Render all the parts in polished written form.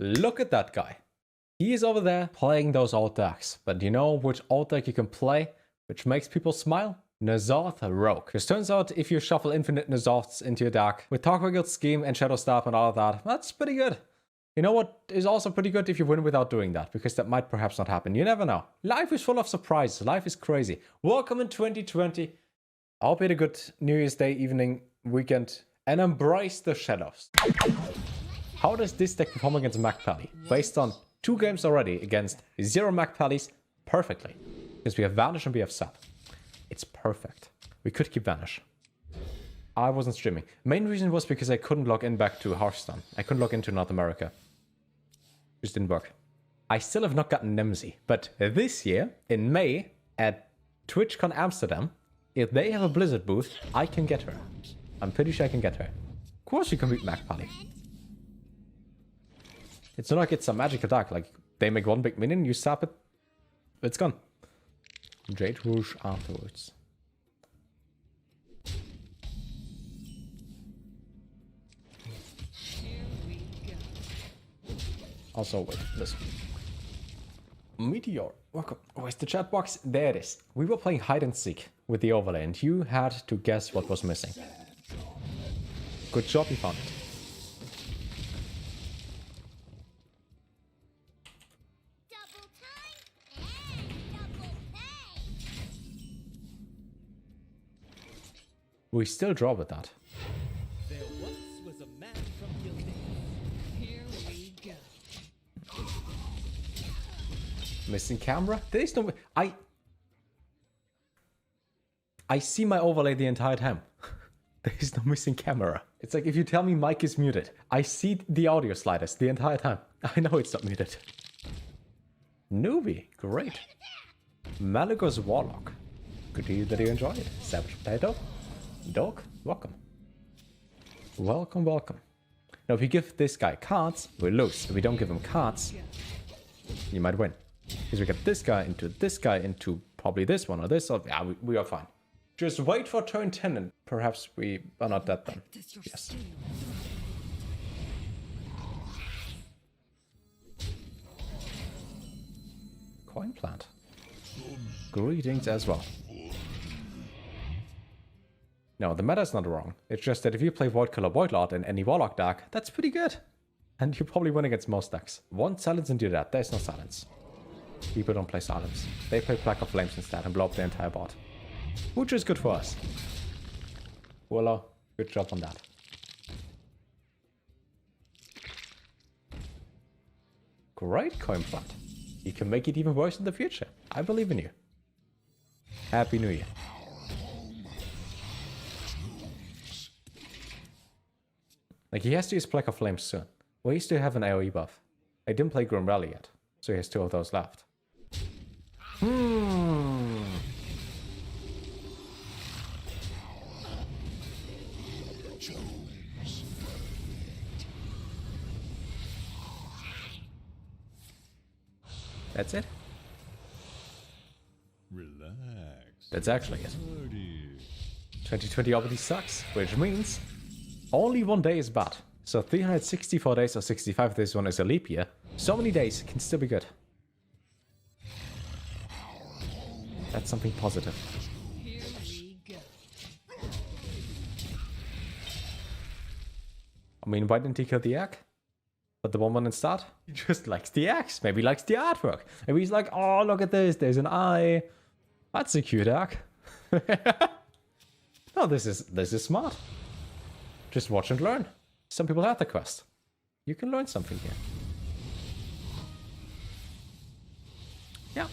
Look at that guy. He is over there playing those old decks. But you know which old deck you can play, which makes people smile? Nzoth Rogue. Because turns out if you shuffle infinite Nzoths into your deck with Tarkvagel Scheme and Shadow Staff and all of that, that's pretty good. You know what is also pretty good if you win without doing that, because that might perhaps not happen. You never know. Life is full of surprises. Life is crazy. Welcome in 2020. I hope you had a good New Year's Day, evening, weekend, and embrace the shadows. How does this deck perform against Mag Pally? Based on 2 games already against 0 Mag Pallys, perfectly. Because we have Vanish and we have Sap. It's perfect. We could keep Vanish. I wasn't streaming. Main reason was because I couldn't log in back to Hearthstone. I couldn't log into North America. Just didn't work. I still have not gotten Nemzi, but this year, in May, at TwitchCon Amsterdam, if they have a Blizzard booth, I can get her. I'm pretty sure I can get her. Of course you can beat Mag Pally. It's not like it's a magic attack, like they make 1 big minion, you sap it, it's gone. Jade Rouge afterwards. Also, wait, listen. Meteor, welcome. Where's the chat box? There it is. We were playing hide and seek with the overlay and you had to guess what was missing. Good job, you found it. We still draw with that. There once was a man from Gilded. Here we go. Missing camera? There is no... I see my overlay the entire time. There is no missing camera. It's like if you tell me mic is muted, I see the audio sliders the entire time. I know it's not muted. Newbie, great. Malagos Warlock. Good to hear that you enjoyed it. Savage Potato. Dog, welcome. Welcome, welcome. Now, if you give this guy cards, we lose. If we don't give him cards, you might win. Because we get this guy, into probably this one or this, or yeah, we are fine. Just wait for turn 10 and perhaps we are not dead then. Yes. Coin plant. Greetings as well. No, the meta is not wrong. It's just that if you play Void Color Void Lord in any Warlock deck, that's pretty good. And you probably win against most decks. One silence and do that. There's no silence. People don't play silence. They play Plague of Flames instead and blow up the entire board. Which is good for us. Voila, good job on that. Great coin plant. You can make it even worse in the future. I believe in you. Happy New Year. Like, he has to use Plague of Flames soon. Well, he used to have an AoE buff. I didn't play Grim Rally yet, so he has 2 of those left. That's it? Relax. That's actually it. 2020 obviously sucks, which means only 1 day is bad. So 364 days or 65 days one is a leap year. So many days can still be good. That's something positive. Here we go. I mean, why didn't he kill the egg? But the one instead? He just likes the axe. Maybe he likes the artwork. Maybe he's like, oh, look at this. There's an eye. That's a cute egg. No, this is smart. Just watch and learn. Some people have the quest. You can learn something here. Yeah.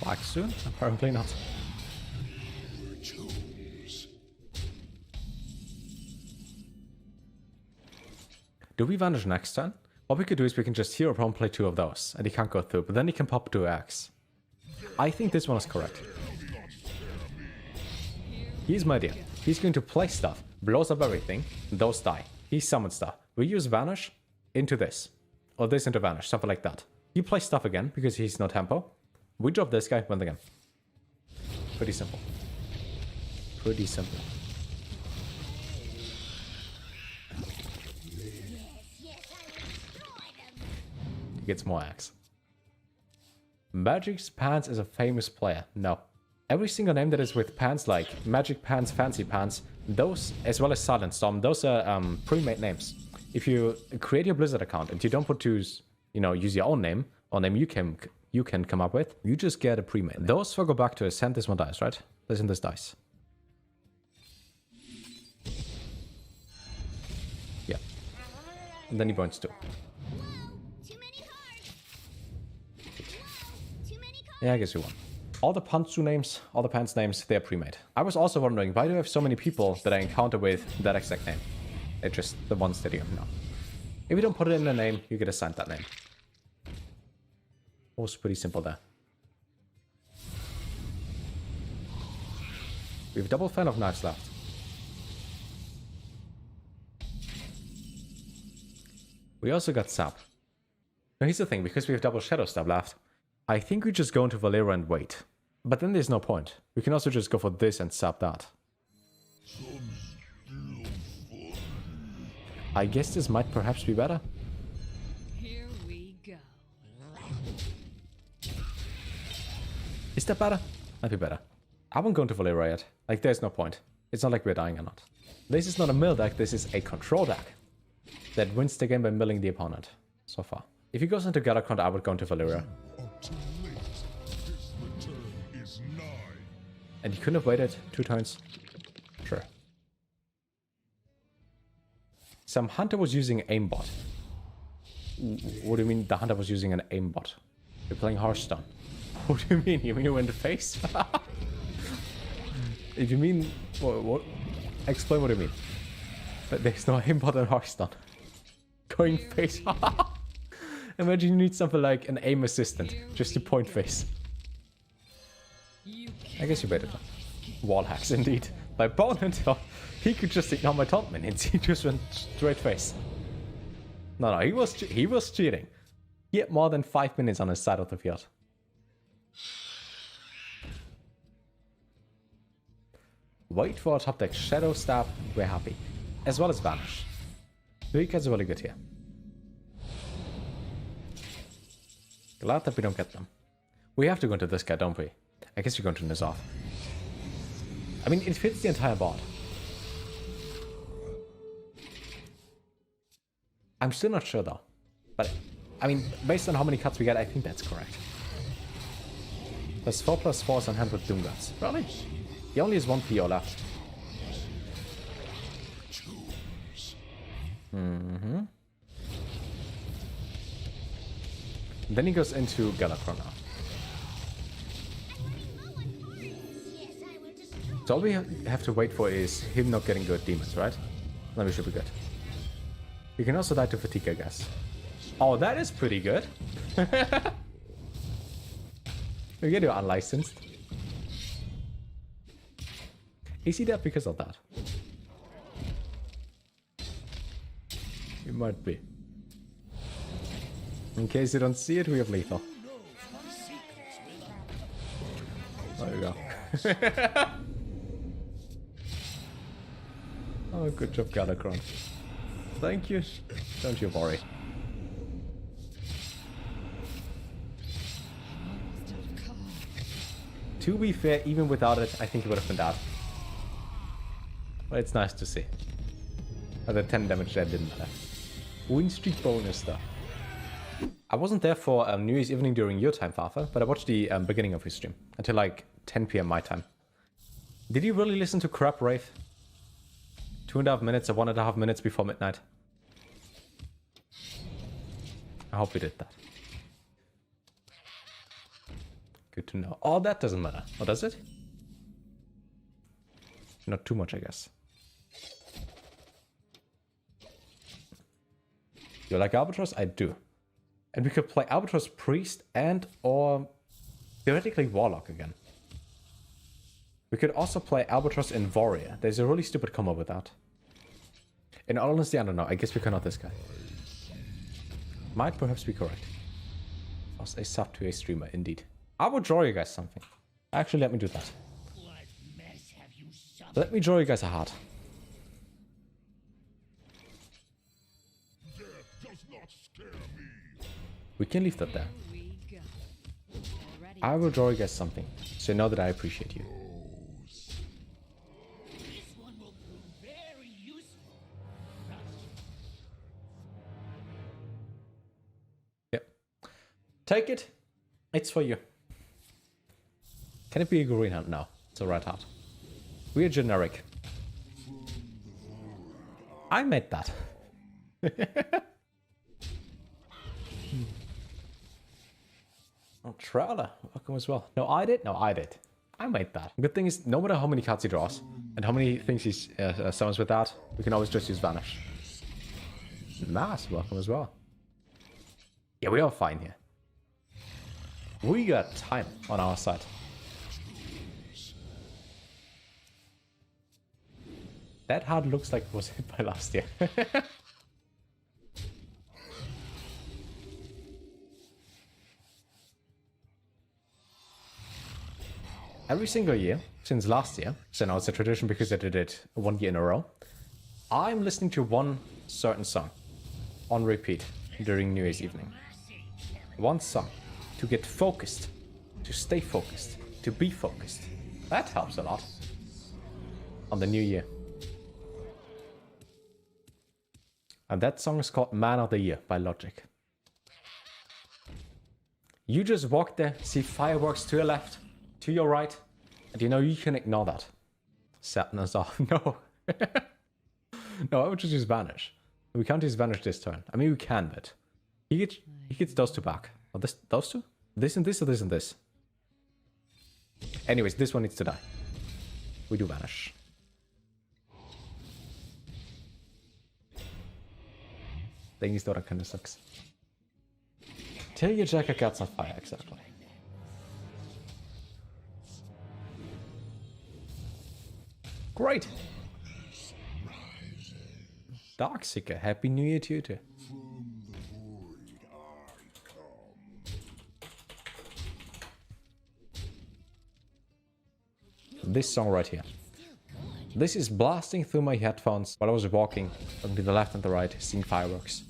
Black soon? Apparently not. Do we vanish next turn? What we could do is we can just hero prone play 2 of those, and he can't go through, but then he can pop 2 X. I think this one is correct. Here's my idea. He's going to play stuff, blows up everything, those die. He summons stuff. We use Vanish into this. Or this into Vanish, something like that. He plays stuff again, because he's no tempo. We drop this guy, win the game. Pretty simple. Pretty simple. he gets more X. Magic's Pants is a famous player. No. Every single name that is with pants, like Magic Pants, Fancy Pants, those, as well as Silent Storm, those are pre-made names. If you create your Blizzard account and you don't put to, you know, use your own name, or name you can come up with, you just get a pre-made name. Those four go back to ascend this one dice, right? Listen this dice. Yeah. And then he burns two. Yeah, I guess you won. All the Pantsu names, all the pants names, they're pre-made. I was also wondering, why do I have so many people that I encounter with that exact name? It's just the ones that you know. If you don't put it in the name, you get assigned that name. Was pretty simple there. We have double fan of knives left. We also got sap. Now here's the thing, because we have double shadow stab left, I think we just go into Valera and wait. But then there's no point. We can also just go for this and sap that. I guess this might perhaps be better. Here we go. Is that better? Might be better. I won't go into Valera yet. Like, there's no point. It's not like we're dying or not. This is not a mill deck, this is a control deck that wins the game by milling the opponent, so far. If he goes into Galacron, I would go into Valera. And he couldn't have waited 2 turns? Sure. Some hunter was using aimbot. What do you mean the hunter was using an aimbot? You're playing Hearthstone. What do you mean? You mean you were in the face? If you mean... What? Explain what you mean. But there's no aimbot in Hearthstone. Going face. Imagine you need something like an aim assistant. Just to point face. I guess you better. Wall hacks indeed. My opponent, he could just ignore my taunt minions. He just went straight face. No, he was cheating. He had more than 5 minutes on his side of the field. Wait for a top deck Shadow Stab, we're happy. As well as Vanish. Three cards are really good here. Glad that we don't get them. We have to go into this guy, don't we? I guess we're going to Nzoth. I mean, it fits the entire board. I'm still not sure though. But, I mean, based on how many cards we get, I think that's correct. +4/+4 is on hand with Doomguns. Really? He only has 1 PO left. Then he goes into Galacron now. So all we have to wait for is him not getting good demons, right? Then we should be good. We can also die to fatigue, I guess. Oh, that is pretty good. We get you unlicensed. Is he dead because of that? He might be. In case you don't see it, we have lethal. There you go. Oh, good job, Galacron. Thank you. Don't you worry. To be fair, even without it, I think it would have been dead. But it's nice to see. But the 10 damage there didn't matter. Win streak bonus stuff. I wasn't there for New Year's evening during your time, Farther, but I watched the beginning of his stream until like 10 PM my time. Did you really listen to Crap Wraith? 2.5 minutes or 1.5 minutes before midnight? I hope we did that. Good to know. Oh, that doesn't matter. Or does it? Not too much, I guess. You like Albatross? I do. And we could play Albatross Priest and or theoretically Warlock again. We could also play Albatross and Warrior. There's a really stupid combo with that. In all honesty, I don't know. I guess we cannot this guy. Might perhaps be correct. Was a sub to a streamer, indeed. I will draw you guys something. Actually, let me do that. Let me draw you guys a heart. We can leave that there. Here we go. Already. I will draw you guys something, so you know that I appreciate you. This one will prove very useful. Yep. Take it. It's for you. Can it be a green hand? No, it's a red hand. We're generic. I made that. Oh, Trailer, welcome as well. No, I did. No, I did. I made that. Good thing is, no matter how many cards he draws and how many things he summons with that, we can always just use Vanish. Mass, welcome as well. Yeah, we are fine here. We got time on our side. That hard looks like it was hit by last year. Every single year, since last year, so now it's a tradition because I did it 1 year in a row, I'm listening to one certain song on repeat during New Year's evening. One song to get focused, to stay focused, to be focused. That helps a lot on the new year. And that song is called Man of the Year by Logic. You just walk there, see fireworks to your left, to your right, and you know you can ignore that. Sadness off. No. No, I would just use Vanish. We can't use Vanish this turn. I mean, we can, but he gets those two back. Or those two? This and this, or this and this? Anyways, this one needs to die. We do Vanish. Thing is, that kind of sucks. Tell your Jacker cat's on fire, exactly. Great! Darkseeker, Happy New Year to you too. This song right here. This is blasting through my headphones while I was walking to the left and the right, seeing fireworks.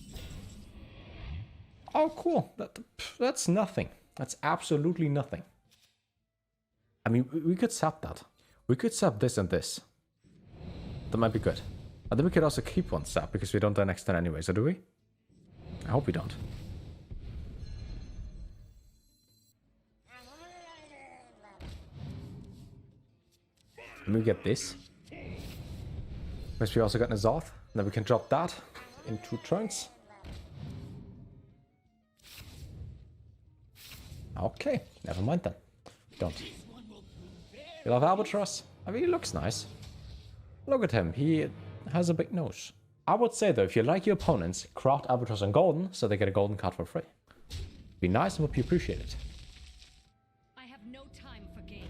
Oh, cool. That's nothing. That's absolutely nothing. I mean, we could sub that. We could sub this and this. That might be good. And then we could also keep one sub because we don't die next turn anyway, so do we? I hope we don't. And we get this. Because we also got Nzoth. Then we can drop that in 2 turns. Okay, never mind then. Don't. You love Albatross? I mean, he looks nice. Look at him, he has a big nose. I would say though, if you like your opponents, craft Albatross and Golden so they get a golden card for free. Be nice and would be appreciated. I have no time for games.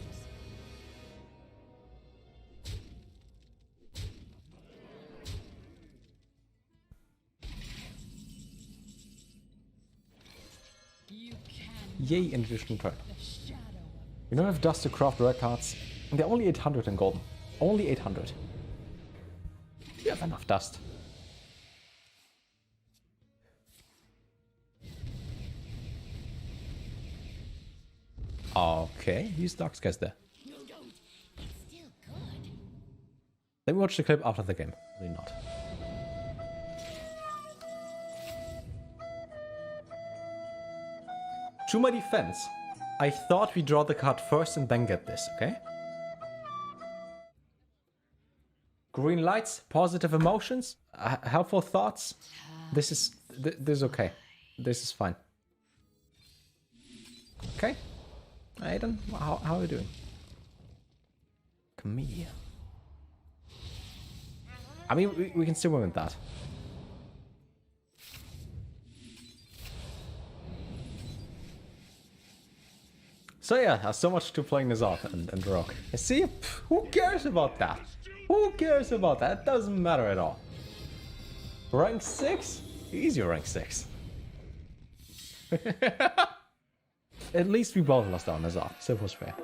You can Yay, in addition turn. the shadow of You don't have dust to craft rare cards. And they're only 800 in Golden. Only 800. You have enough dust. Okay, use Dark Skies there. you don't. It's still good. Let me watch the clip after the game. Maybe not. To my defense, I thought we draw the card first and then get this, okay? Green lights, positive emotions, helpful thoughts. This is okay. This is fine. Okay. Aiden, how are you doing? Come here. I mean, we can still win with that. So yeah, so much to playing Nzoth and Rogue. See, who cares about that? Who cares about that? It doesn't matter at all. Rank 6? Easy rank 6. At least we both lost on Nzoth, so it was fair.